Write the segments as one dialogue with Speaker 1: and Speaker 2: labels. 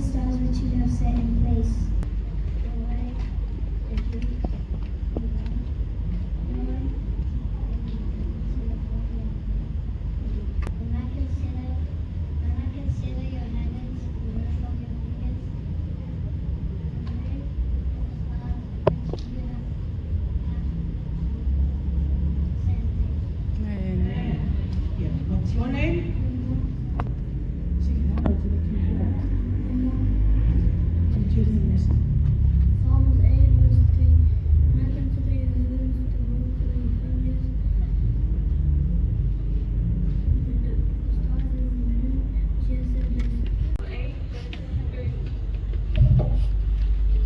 Speaker 1: stars which you have set in place. The way, the truth, the light. When I consider your heavens, the work of your fingers, the moon, the stars which you have set in place.
Speaker 2: Yeah. What's your name?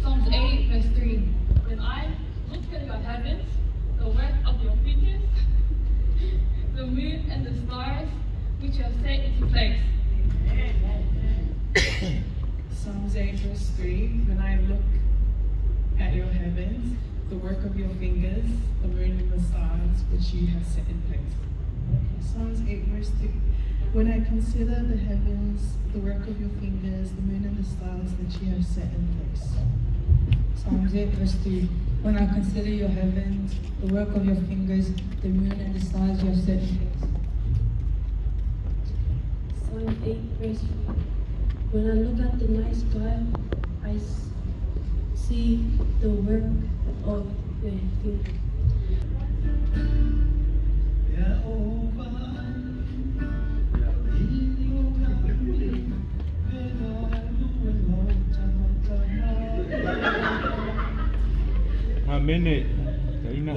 Speaker 1: Psalms 8 verse 3. When I consider your heavens, the work of your fingers, the stars and the moon, which you have set in place.
Speaker 3: Psalms 8, verse 3. When I look at your heavens, the work of your fingers, the moon and the stars, which you have set into place.
Speaker 2: Psalms 8 verse 3. When I look at your heavens, the work of your fingers, the moon and the stars, which you have set in place. Psalms 8 verse 3. When I consider the heavens, the work of your fingers, the moon and the stars that you have set in place.
Speaker 4: Psalms 8 verse 3. When I consider your heavens, the work of your fingers, the moon and the stars you have set in place.
Speaker 5: Psalm 8 verse 3. When I look at the night sky, I see the work of your fingers.
Speaker 6: A minute. Kaina.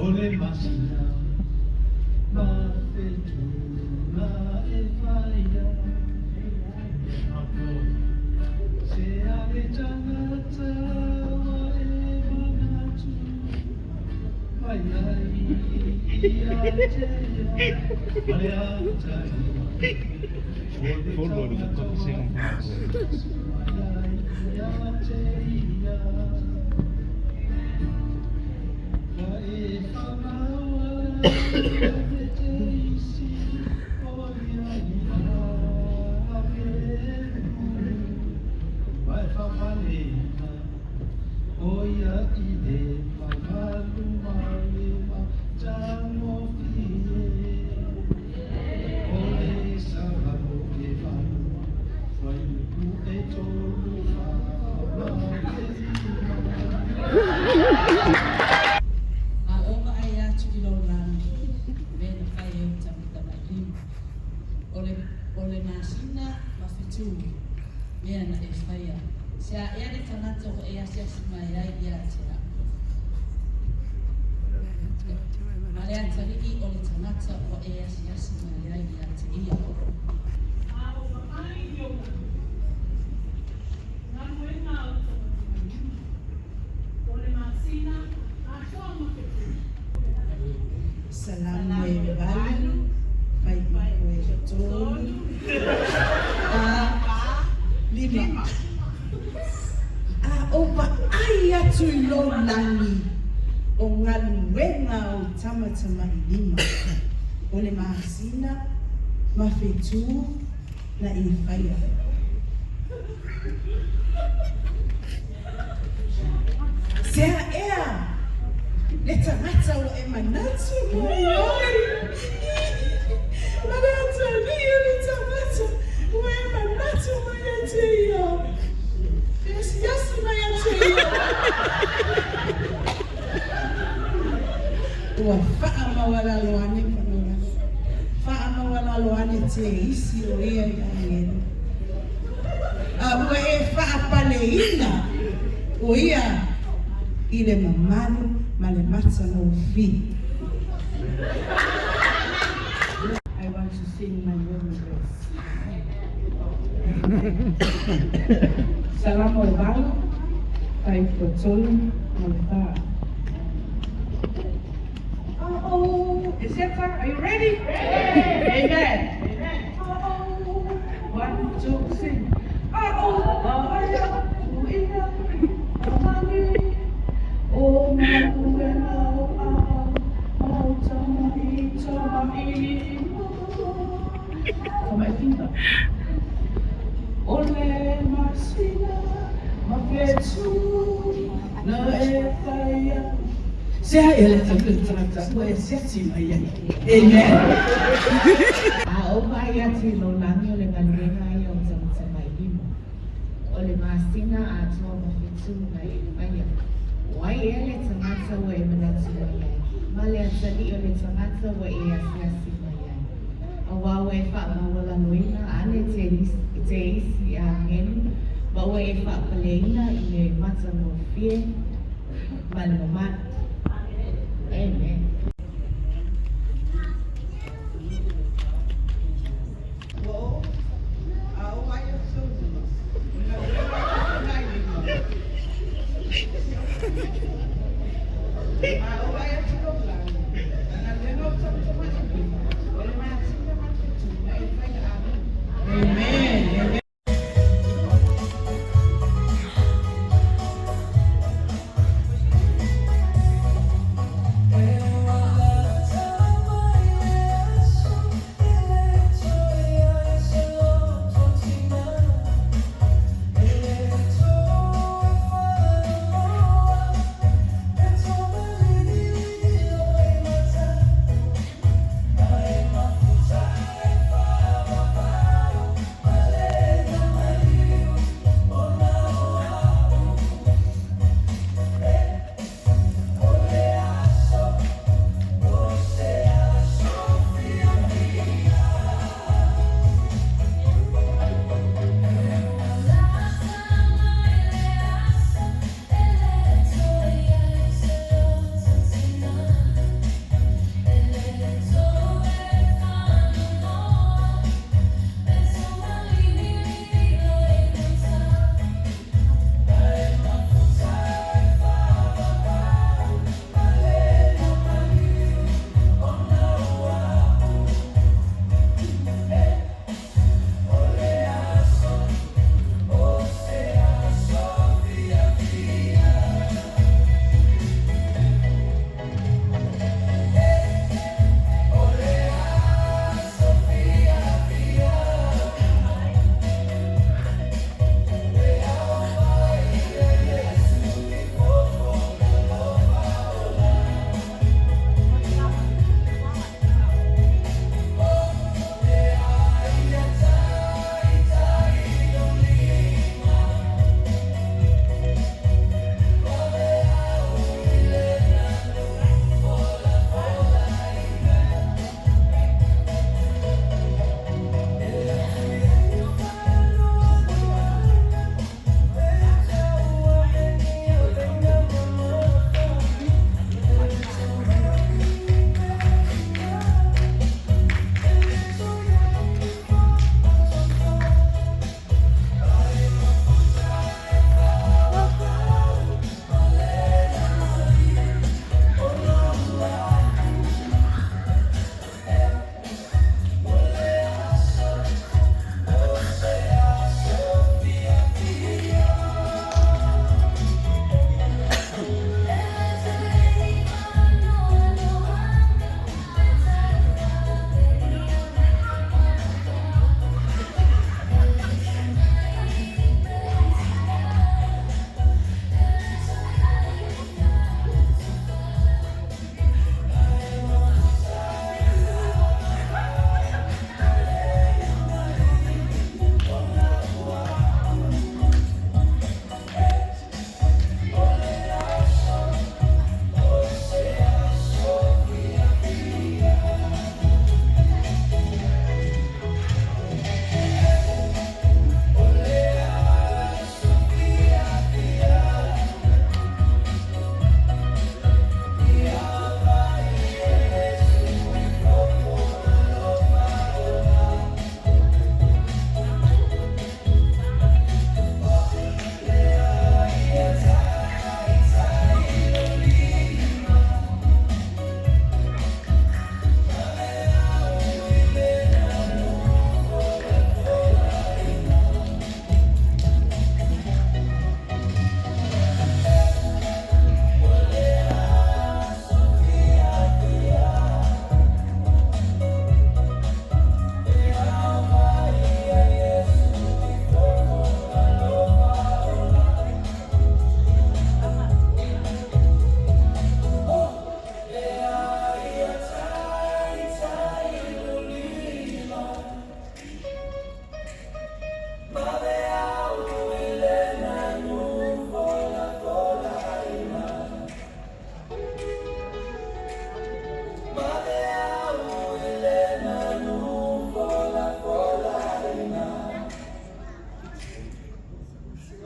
Speaker 6: Follow the conversation.
Speaker 4: Aonga aya tulilolan ben kayo tamitabalim. Ole nasina mafitu. Mea na efaya. Sia ere tanato ko ea sia simaya ya tia. Alea tariki ole tanato ko ea sia simaya ya tia.
Speaker 2: Salamu ebali, maikwe tolu, lima. Opa aya tuilo nani, o ngaluenga o tamatama lima. Ole mahasina, mafetu, na ifaya. Sea ea. Leta mata wa emanatu moyoi. Manata niyo leta mata wa emanatu moyoteyo. Yes, moyoteyo. Wa faama wala loane kanora. Faama wala loane te isi oia yangeni. Wa e faa pale ina. Oia ile mamanu male matsa no fi. I want to sing my woman grace. Salamu alaikum. Taifotolu Malta. ESETA, are you ready? Amen. One, two, sing. Ole masina
Speaker 4: Saya ialah tampil terangkat boleh siap si maya. Amen.
Speaker 2: Upaya tilo lang yung nagandena yung sa may himo. O limasina at mo mafitu na ipaya. Why ele sa matsa way manatsu maya. Mali at sa di ulit sa matsa way yasi maya. Awawe fa mawala nuina ane teis yangin. Bawe fa palena ine matsa mo fie. Malmamat. Amen.
Speaker 7: Ewa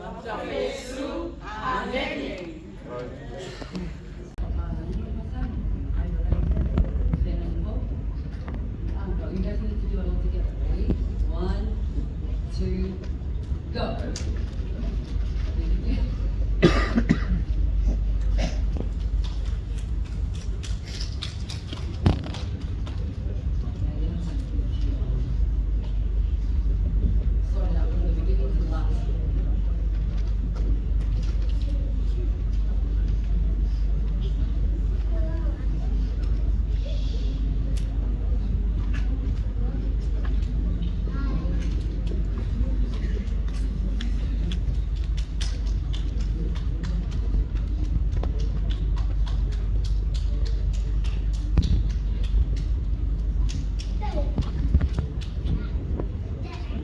Speaker 7: You guys need to do it all together. Ready? 1, 2, go. Start out from the beginning to the last.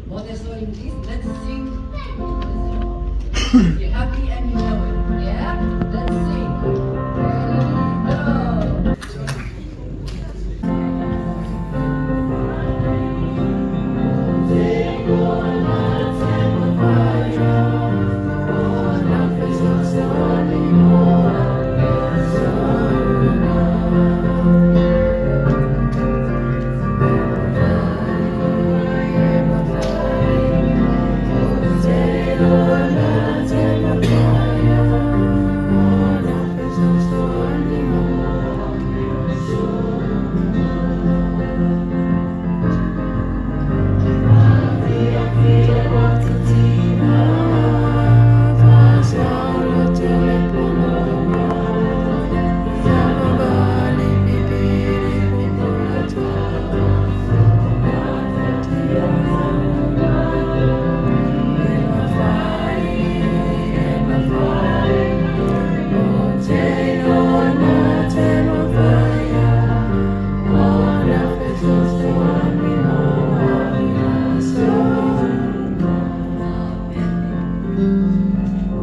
Speaker 7: What is all in this? Let's sing. You're happy and you know it. Yeah? Let's sing. Ready, go.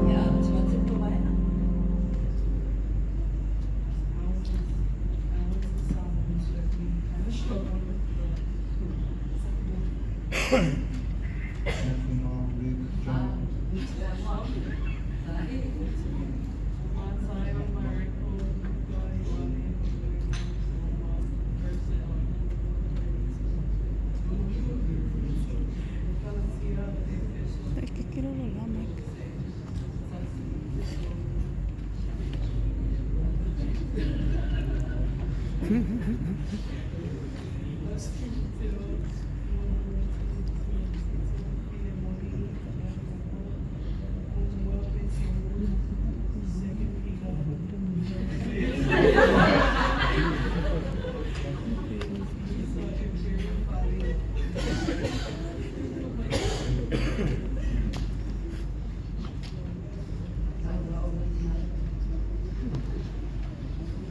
Speaker 7: Ja, das war super Weihnachten.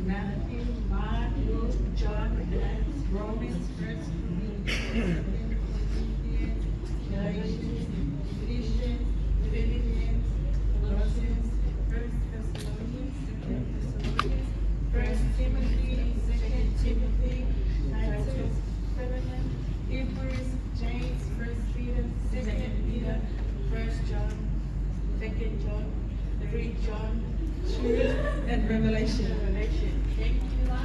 Speaker 2: Matthew, Mark, Luke, John, Acts, Romans, First Corinthians, Galatians, Ephesians, Philippians, Colossians, First Thessalonians, First Timothy, Second Timothy, Titus, Philemon, Hebrews, James, First Peter, Second Peter, First John, Second John, 3 John, Jude, and Revelation. Thank you, Lord.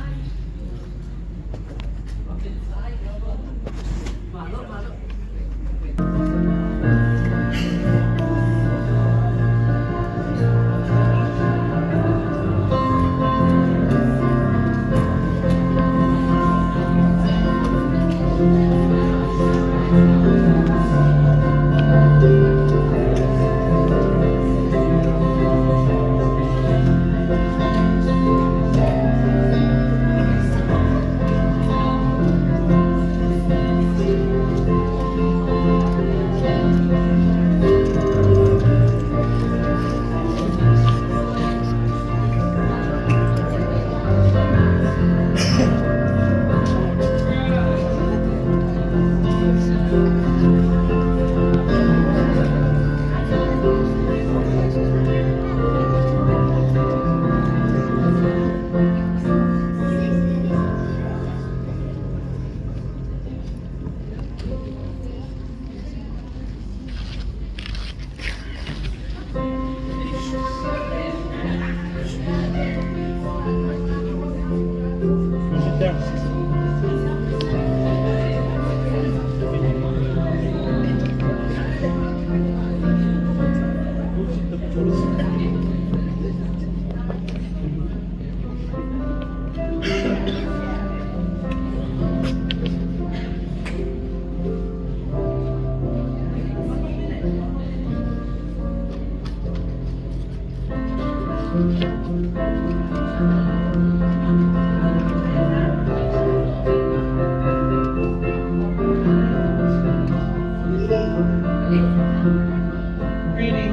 Speaker 2: Ready?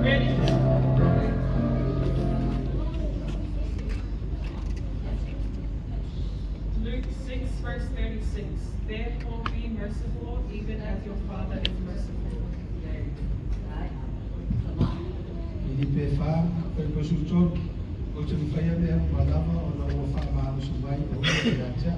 Speaker 2: Ready? Luke 6, verse 36. Therefore be merciful, even as your Father is merciful.
Speaker 8: Ili pe fa pe ko su chot ko chim fa ya me malama ona wo fa ma su mai o ya cha